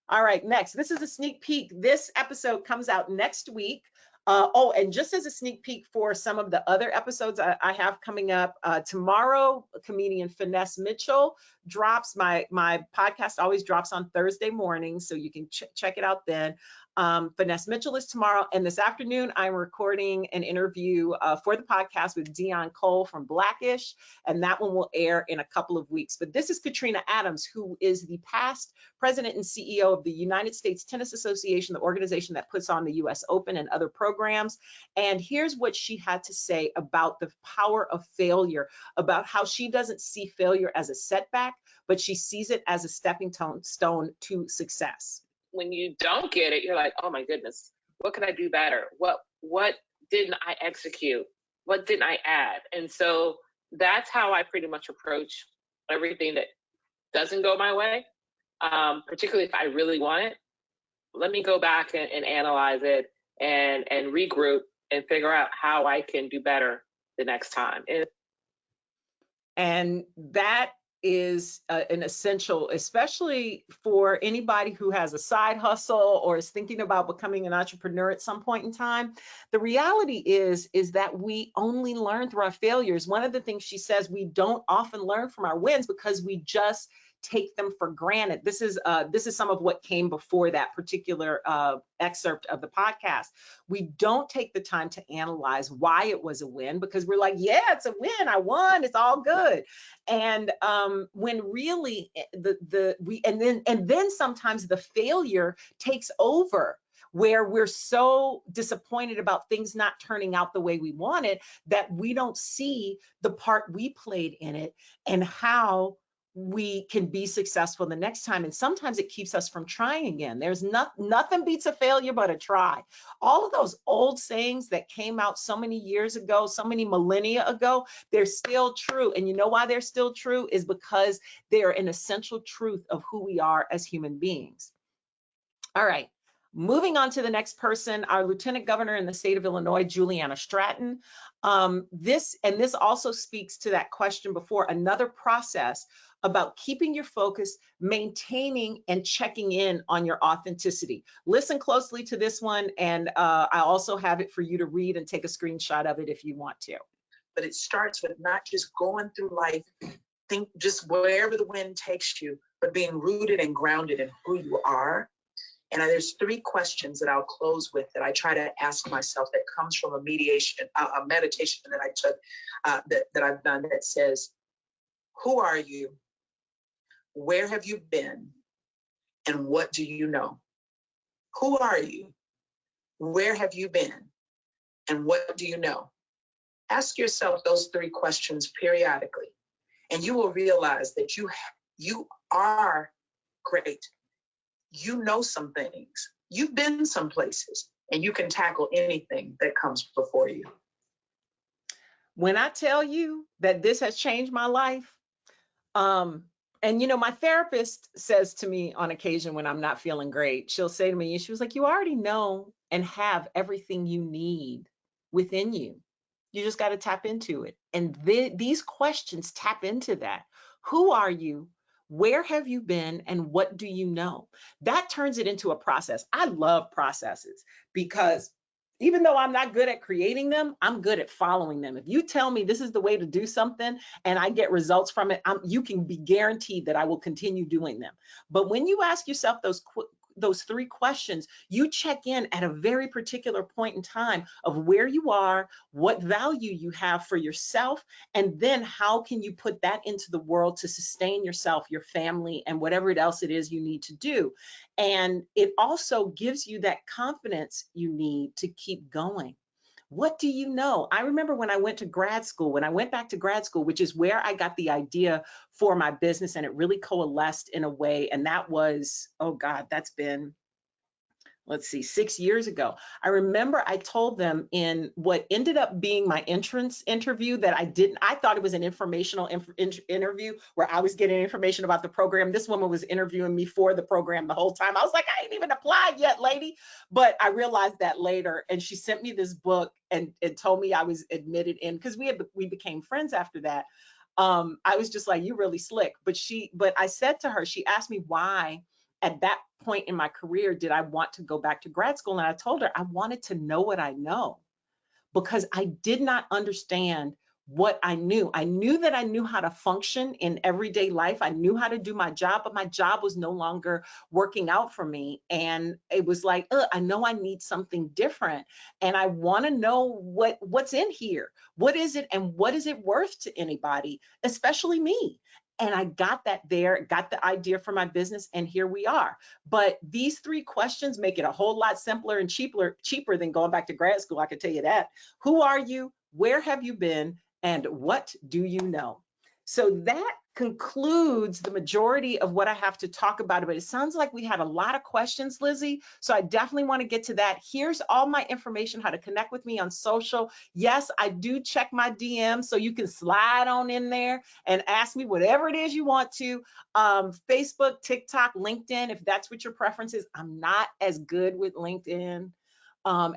All right, next, this is a sneak peek. This episode comes out next week. And just as a sneak peek for some of the other episodes I have coming up, tomorrow, comedian Finesse Mitchell drops. My podcast always drops on Thursday morning, so you can check it out then. Vanessa Mitchell is tomorrow. And this afternoon, I'm recording an interview for the podcast with Dion Cole from Blackish. And that one will air in a couple of weeks. But this is Katrina Adams, who is the past president and CEO of the United States Tennis Association, the organization that puts on the US Open and other programs. And here's what she had to say about the power of failure, about how she doesn't see failure as a setback, but she sees it as a stepping stone to success. When you don't get it, you're like, oh my goodness, what can I do better? What didn't I execute? What didn't I add? And so that's how I pretty much approach everything that doesn't go my way, particularly if I really want it. Let me go back and analyze it and regroup and figure out how I can do better the next time. And that is an essential, especially for anybody who has a side hustle or is thinking about becoming an entrepreneur at some point in time. The reality is that we only learn through our failures. One of the things she says, we don't often learn from our wins because we just take them for granted. This is some of what came before that particular excerpt of the podcast. We don't take the time to analyze why it was a win because we're like, yeah, it's a win. I won. It's all good. And when really and then sometimes the failure takes over, where we're so disappointed about things not turning out the way we wanted that we don't see the part we played in it and how we can be successful the next time. And sometimes it keeps us from trying again. There's nothing beats a failure but a try. All of those old sayings that came out so many years ago, so many millennia ago, they're still true. And you know why they're still true is because they are an essential truth of who we are as human beings. All right. Moving on to the next person, our Lieutenant Governor in the state of Illinois, Juliana Stratton. This also speaks to that question before, another process about keeping your focus, maintaining and checking in on your authenticity. Listen closely to this one, and I also have it for you to read and take a screenshot of it if you want to. But it starts with not just going through life, think just wherever the wind takes you, but being rooted and grounded in who you are. And there's 3 questions that I'll close with that I try to ask myself that comes from a meditation, a meditation that I took, that I've done that says, who are you? Where have you been? And what do you know? Who are you? Where have you been? And what do you know? Ask yourself those 3 questions periodically, and you will realize that you are great. You know some things. You've been some places, and you can tackle anything that comes before you. When I tell you that this has changed my life, and you know, my therapist says to me on occasion when I'm not feeling great, she'll say to me, she was like, you already know and have everything you need within you. You just got to tap into it. And these questions tap into that. Who are you? Where have you been? And what do you know? That turns it into a process. I love processes because even though I'm not good at creating them, I'm good at following them. If you tell me this is the way to do something and I get results from it, you can be guaranteed that I will continue doing them. But when you ask yourself those 3 questions, you check in at a very particular point in time of where you are, what value you have for yourself, and then how can you put that into the world to sustain yourself, your family, and whatever else it is you need to do. And it also gives you that confidence you need to keep going. What do you know? I remember when I went to grad school, when I went back to grad school, which is where I got the idea for my business, and it really coalesced in a way. And that was, oh God, that's been, let's see, 6 years ago. I remember I told them in what ended up being my entrance interview that I thought it was an informational interview where I was getting information about the program. This woman was interviewing me for the program the whole time. I was like, I ain't even applied yet, lady. But I realized that later, and she sent me this book and told me I was admitted in, because we became friends after that. I was just like, you really slick. But I said to her, she asked me why at that point in my career did I want to go back to grad school. And I told her I wanted to know what I know, because I did not understand what I knew. I knew that I knew how to function in everyday life. I knew how to do my job, but my job was no longer working out for me. And it was like, I know I need something different. And I want to know what's in here. What is it, and what is it worth to anybody, especially me? And I got that there, got the idea for my business, and here we are. But these 3 questions make it a whole lot simpler and cheaper than going back to grad school, I can tell you that. Who are you? Where have you been? And what do you know? So that concludes the majority of what I have to talk about. But it sounds like we had a lot of questions, Lizzie. So I definitely want to get to that. Here's all my information, how to connect with me on social. Yes, I do check my DMs, so you can slide on in there and ask me whatever it is you want to. Facebook, TikTok, LinkedIn, if that's what your preference is. I'm not as good with LinkedIn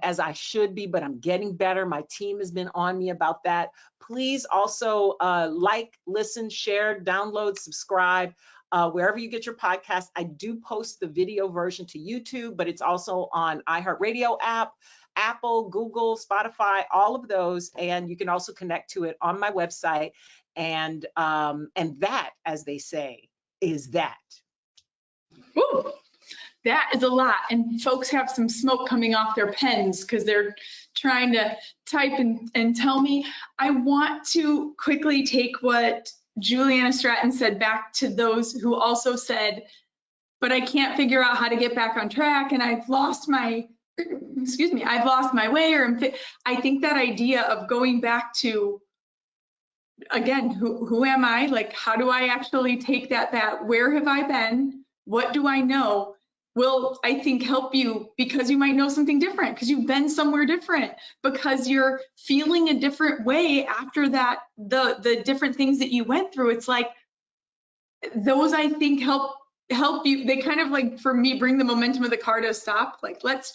as I should be, but I'm getting better. My team has been on me about that. Please also like, listen, share, download, subscribe, wherever you get your podcast. I do post the video version to YouTube, but it's also on iHeartRadio app, Apple, Google, Spotify, all of those. And you can also connect to it on my website. And that, as they say, is that. Woo. That is a lot. And folks have some smoke coming off their pens because they're trying to type and tell me. I want to quickly take what Juliana Stratton said back to those who also said, but I can't figure out how to get back on track and I've lost my, excuse me, I've lost my way. I think that idea of going back to, again, who am I? Like, how do I actually take that, where have I been? What do I know? Will, I think, help you, because you might know something different, because you've been somewhere different, because you're feeling a different way after that, the different things that you went through. It's like, those I think help you. They kind of, like, for me, bring the momentum of the car to a stop. Like, let's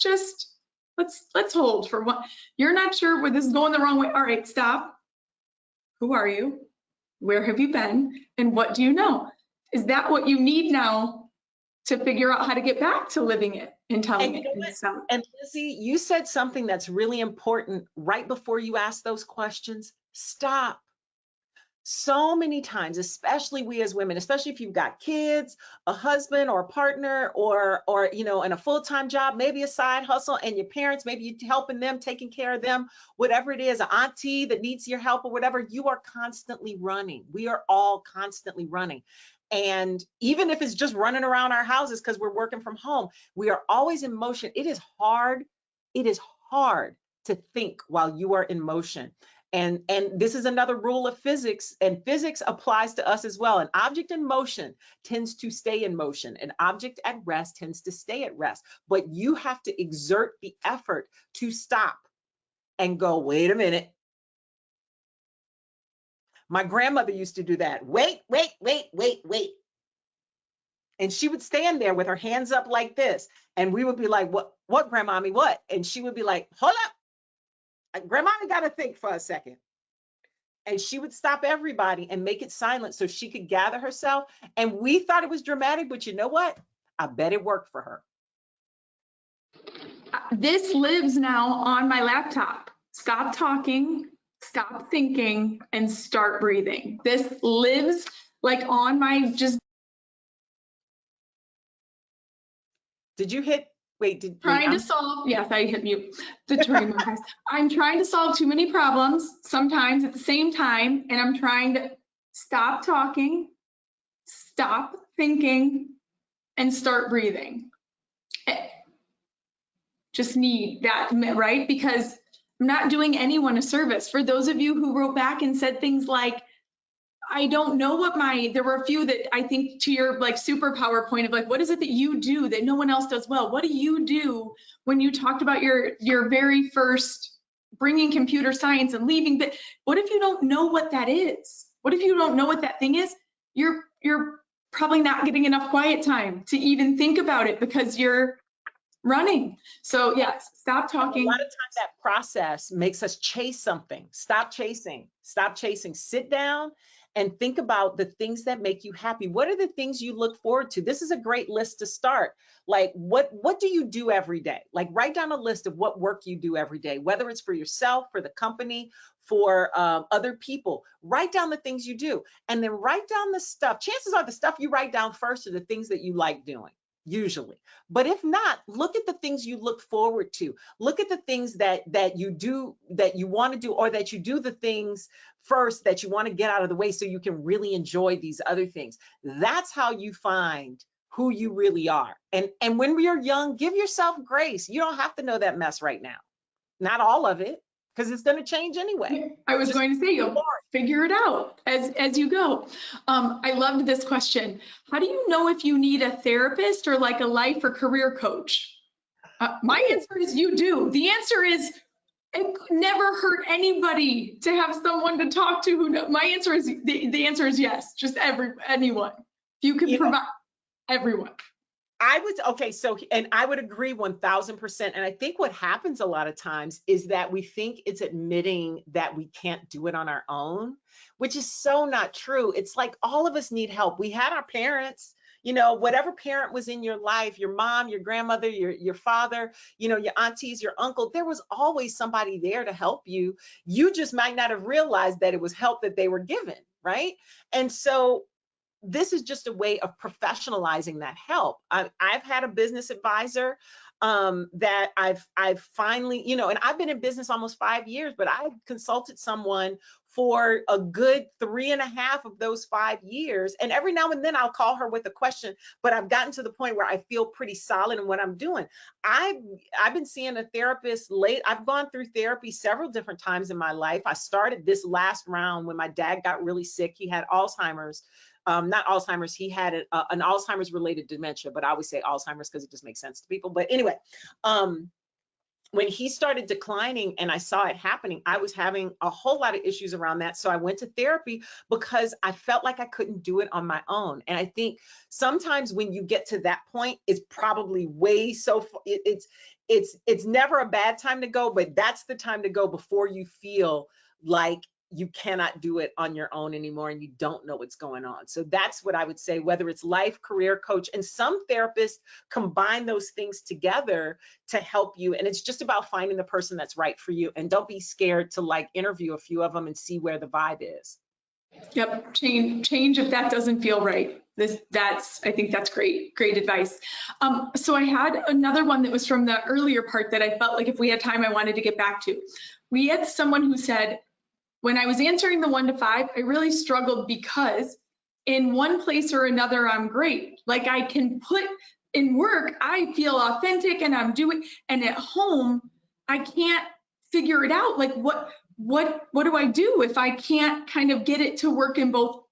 hold for one. You're not sure where this is going the wrong way. All right, stop. Who are you? Where have you been? And what do you know? Is that what you need now to figure out how to get back to living it and telling it? And Lizzie, you said something that's really important right before you ask those questions. Stop. So many times, especially we as women, especially if you've got kids, a husband or a partner, or you know, in a full-time job, maybe a side hustle, and your parents, maybe you're helping them, taking care of them, whatever it is, an auntie that needs your help or whatever, you are constantly running. We are all constantly running. And even if it's just running around our houses because we're working from home, we are always in motion. It is hard. It is hard to think while you are in motion. And this is another rule of physics, and physics applies to us as well. An object in motion tends to stay in motion. An object at rest tends to stay at rest. But you have to exert the effort to stop and go, wait a minute. My grandmother used to do that. Wait. And she would stand there with her hands up like this. And we would be like, what, grandmommy, what? And she would be like, hold up. Grandmommy got to think for a second. And she would stop everybody and make it silent so she could gather herself. And we thought it was dramatic, but you know what? I bet it worked for her. This lives now on my laptop. Stop talking, stop thinking, and start breathing. This lives like on my just. Did you hit? Wait, trying to solve, yes, I hit mute. I'm trying to solve too many problems sometimes at the same time, and I'm trying to stop talking, stop thinking, and start breathing. Just need that, right? Because I'm not doing anyone a service. For those of you who wrote back and said things like, I don't know what there were a few that I think to your like superpower point of like, what is it that you do that no one else does well? What do you do when you talked about your very first bringing computer science and leaving? But what if you don't know what that is? What if you don't know what that thing is? You're probably not getting enough quiet time to even think about it because you're running. So yes, stop talking. A lot of times that process makes us chase something. Stop chasing. Sit down and think about the things that make you happy. What are the things you look forward to? This is a great list to start. Like, what do you do every day? Like, write down a list of what work you do every day, whether it's for yourself, for the company, for other people. Write down the things you do, and then write down the stuff. Chances are the stuff you write down first are the things that you like doing, usually. But if not, look at the things you look forward to. Look at the things that you do, that you want to do, or that you do the things first that you want to get out of the way so you can really enjoy these other things. That's how you find who you really are. And when we are young, give yourself grace. You don't have to know that mess right now. Not all of it, because it's going to change anyway. I was going to say, you'll figure it out as you go. I loved this question. How do you know if you need a therapist or like a life or career coach? My answer is you do. The answer is it could never hurt anybody to have someone to talk to who knows. My answer is the answer is yes. Just anyone. You can provide everyone. And I would agree 1000%. And I think what happens a lot of times is that we think it's admitting that we can't do it on our own, which is so not true. It's like all of us need help. We had our parents, whatever parent was in your life, your mom, your grandmother, your father, your aunties, your uncle, there was always somebody there to help you. You just might not have realized that it was help that they were given, right? And so this is just a way of professionalizing that help. I've had a business advisor that I've finally, and I've been in business almost 5 years, but I consulted someone for a good 3.5 of those 5 years. And every now and then I'll call her with a question, but I've gotten to the point where I feel pretty solid in what I'm doing. I've been seeing a therapist I've gone through therapy several different times in my life. I started this last round when my dad got really sick. He had Alzheimer's. Not Alzheimer's, he had an Alzheimer's related dementia, but I always say Alzheimer's because it just makes sense to people. But anyway, when he started declining and I saw it happening, I was having a whole lot of issues around that. So I went to therapy because I felt like I couldn't do it on my own. And I think sometimes when you get to that point, it's probably it's never a bad time to go, but that's the time to go before you feel like you cannot do it on your own anymore and you don't know what's going on. So that's what I would say, whether it's life, career coach, and some therapists combine those things together to help you. And it's just about finding the person that's right for you. And don't be scared to interview a few of them and see where the vibe is. Yep, change if that doesn't feel right. I think that's great advice. So I had another one that was from the earlier part that I felt like if we had time, I wanted to get back to. We had someone who said, when I was answering the 1 to 5, I really struggled because in one place or another, I'm great. Like I can put in work, I feel authentic and I'm doing, and at home, I can't figure it out. Like what do I do if I can't kind of get it to work in both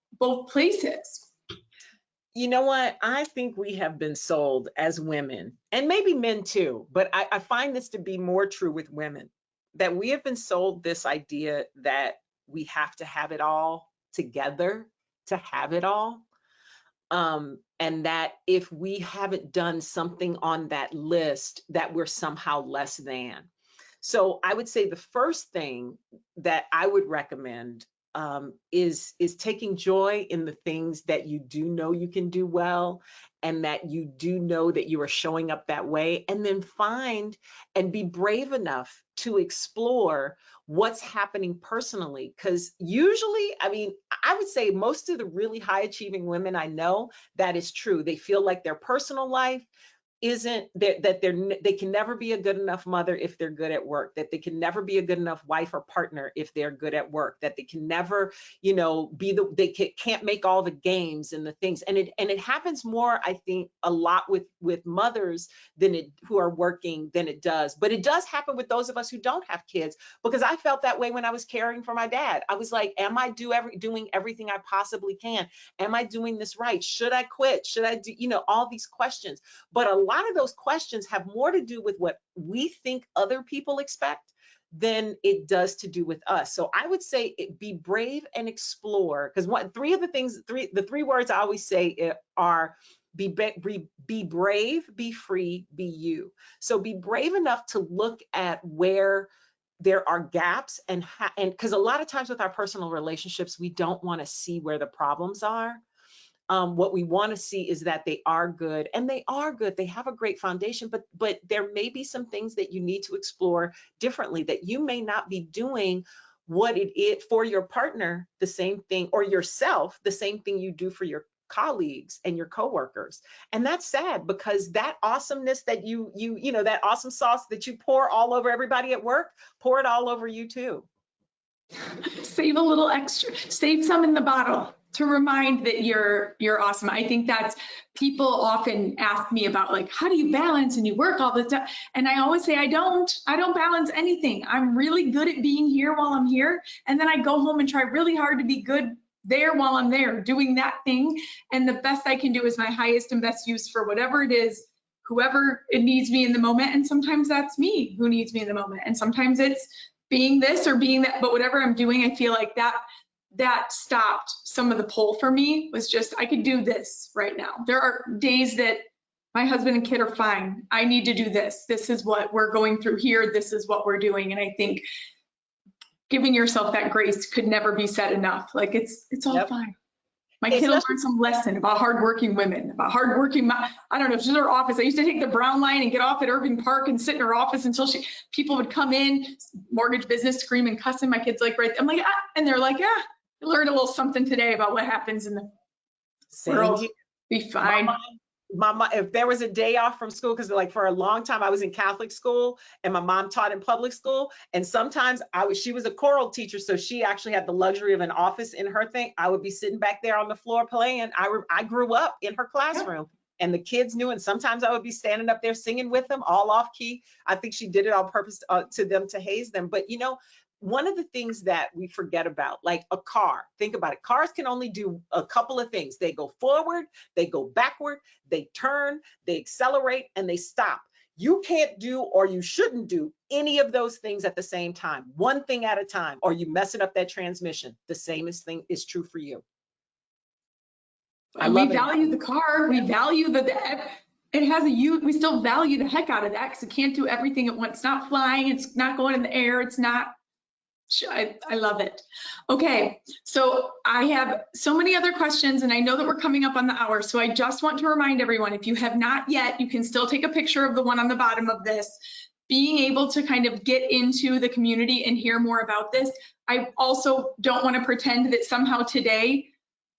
places? You know what? I think we have been sold as women, and maybe men too, but I find this to be more true with women, that we have been sold this idea that we have to have it all together to have it all. And that if we haven't done something on that list, that we're somehow less than. So I would say the first thing that I would recommend is taking joy in the things that you do know you can do well, and that you do know that you are showing up that way, and then find and be brave enough to explore what's happening personally. Because usually, I would say most of the really high achieving women I know, that is true. They feel like their personal life isn't that they can never be a good enough mother if they're good at work, that they can never be a good enough wife or partner if they're good at work, that they can never, can't make all the games and the things. And it happens more, I think, a lot with mothers who are working than it does. But it does happen with those of us who don't have kids, because I felt that way when I was caring for my dad. I was like, am I doing everything I possibly can? Am I doing this right? Should I quit? Should I do, all these questions? But a lot of those questions have more to do with what we think other people expect than it does to do with us. So I would say be brave and explore, because the three words I always say are be brave, be free, be you. So be brave enough to look at where there are gaps, and because a lot of times with our personal relationships, we don't want to see where the problems are. What we want to see is that they are good, and they are good. They have a great foundation, but there may be some things that you need to explore differently, that you may not be doing what it is for your partner, the same thing, or yourself, the same thing you do for your colleagues and your coworkers. And that's sad, because that awesomeness that you know, that awesome sauce that you pour all over everybody at work, pour it all over you too. Save a little extra, save some in the bottle to remind that you're awesome. I think that's, people often ask me about, like, how do you balance and you work all the time? And I always say, I don't balance anything. I'm really good at being here while I'm here. And then I go home and try really hard to be good there while I'm there doing that thing. And the best I can do is my highest and best use for whatever it is, whoever it needs me in the moment. And sometimes that's me who needs me in the moment. And sometimes it's being this or being that, but whatever I'm doing, I feel like that stopped some of the pull for me. Was just, I could do this right now. There are days that my husband and kid are fine. I need to do this. This is what we're going through here. This is what we're doing. And I think giving yourself that grace could never be said enough. Like, it's all fine. My kid will learn some lesson about hardworking women, about hardworking, I don't know, she's in her office. I used to take the Brown line and get off at Irving Park and sit in her office until people would come in, mortgage business, scream and cuss, and my kids like, right, I'm like, ah, and they're like, yeah, I learned a little something today about what happens in the world. Be fine. My mom, if there was a day off from school, because like for a long time I was in Catholic school and my mom taught in public school, and sometimes she was a choral teacher, so she actually had the luxury of an office in her thing. I would be sitting back there on the floor playing. I grew up in her classroom, and the kids knew, and sometimes I would be standing up there singing with them, all off key. I think she did it on purpose to them, to haze them. But you know, one of the things that we forget about, like a car, think about it. Cars can only do a couple of things. They go forward, they go backward, they turn, they accelerate, and they stop. You can't do, or you shouldn't do, any of those things at the same time, one thing at a time, or you messing up that transmission. The same thing is true for you. We value the car. We value it has we still value the heck out of that, because it can't do everything at once. It's not flying. It's not going in the air. It's not. I love it. Okay, so I have so many other questions, and I know that we're coming up on the hour, so I just want to remind everyone, if you have not yet, you can still take a picture of the one on the bottom of this. Being able to kind of get into the community and hear more about this. I also don't want to pretend that somehow today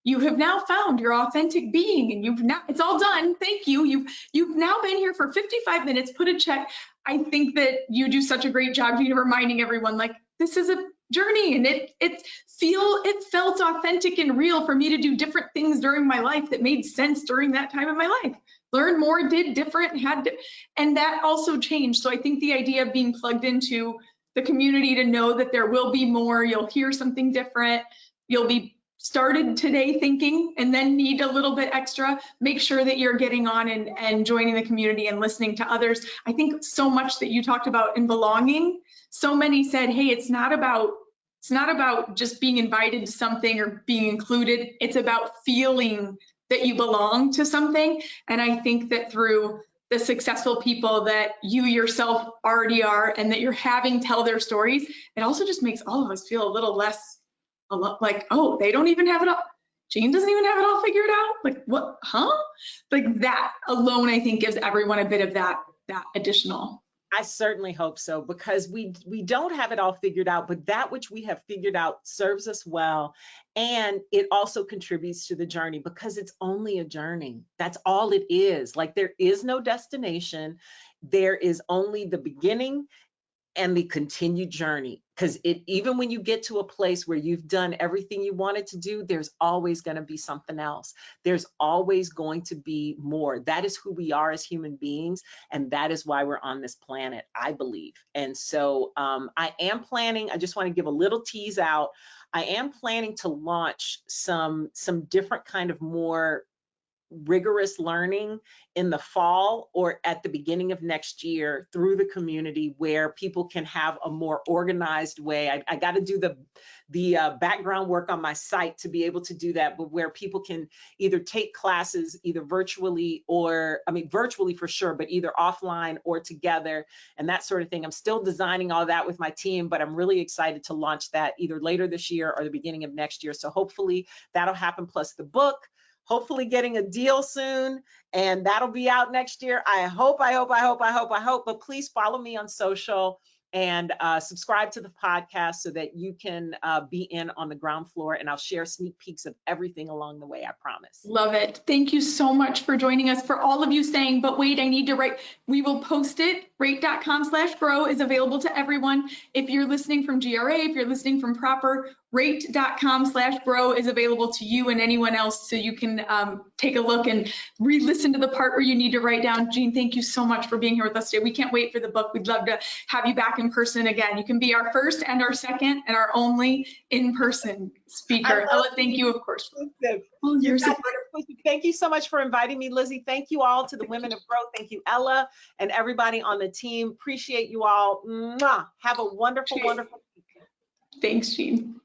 you have now found your authentic being, and it's all done. Thank you. You've now been here for 55 minutes, put a check. I think that you do such a great job reminding everyone, like, this is a journey, and it felt authentic and real for me to do different things during my life that made sense during that time of my life. Learn more, did different, and that also changed. So I think the idea of being plugged into the community to know that there will be more, you'll hear something different, you'll be started today thinking and then need a little bit extra, make sure that you're getting on and joining the community and listening to others. I think so much that you talked about in belonging, so many said, hey, it's not about just being invited to something or being included. It's about feeling that you belong to something. And I think that through the successful people that you yourself already are, and that you're having tell their stories, it also just makes all of us feel a little less like, oh, they don't even have it all. Jean doesn't even have it all figured out. Like, what, huh? Like, that alone, I think, gives everyone a bit of that additional. I certainly hope so, because we don't have it all figured out, but that which we have figured out serves us well. And it also contributes to the journey, because it's only a journey. That's all it is. Like, there is no destination. There is only the beginning and the continued journey. Because even when you get to a place where you've done everything you wanted to do, there's always going to be something else. There's always going to be more. That is who we are as human beings, and that is why we're on this planet, I believe. And so I am planning, I just want to give a little tease out. I am planning to launch some different kind of more rigorous learning in the fall or at the beginning of next year through the community where people can have a more organized way. I got to do the background work on my site to be able to do that, but where people can either take classes either virtually or, I mean, virtually for sure, but either offline or together and that sort of thing. I'm still designing all that with my team, but I'm really excited to launch that either later this year or the beginning of next year. So hopefully that'll happen, plus the book. Hopefully getting a deal soon, and that'll be out next year. I hope, but please follow me on social and subscribe to the podcast so that you can be in on the ground floor, and I'll share sneak peeks of everything along the way, I promise. Love it. Thank you so much for joining us. For all of you saying, but wait, I need to write, we will post it. Rate.com/grow is available to everyone. If you're listening from GRA, if you're listening from Proper, rate.com/grow is available to you and anyone else, so you can take a look and re-listen to the part where you need to write down. Jean, thank you so much for being here with us today. We can't wait for the book. We'd love to have you back in person again. You can be our first and our second and our only in-person speaker. Ella, thank you, of course. Oh, you're so Thank you so much for inviting me, Lizzie. Thank you all to the Women of Growth. Thank you, Ella, and everybody on the team. Appreciate you all. Mwah. Have a wonderful, wonderful week. Thanks, Jean.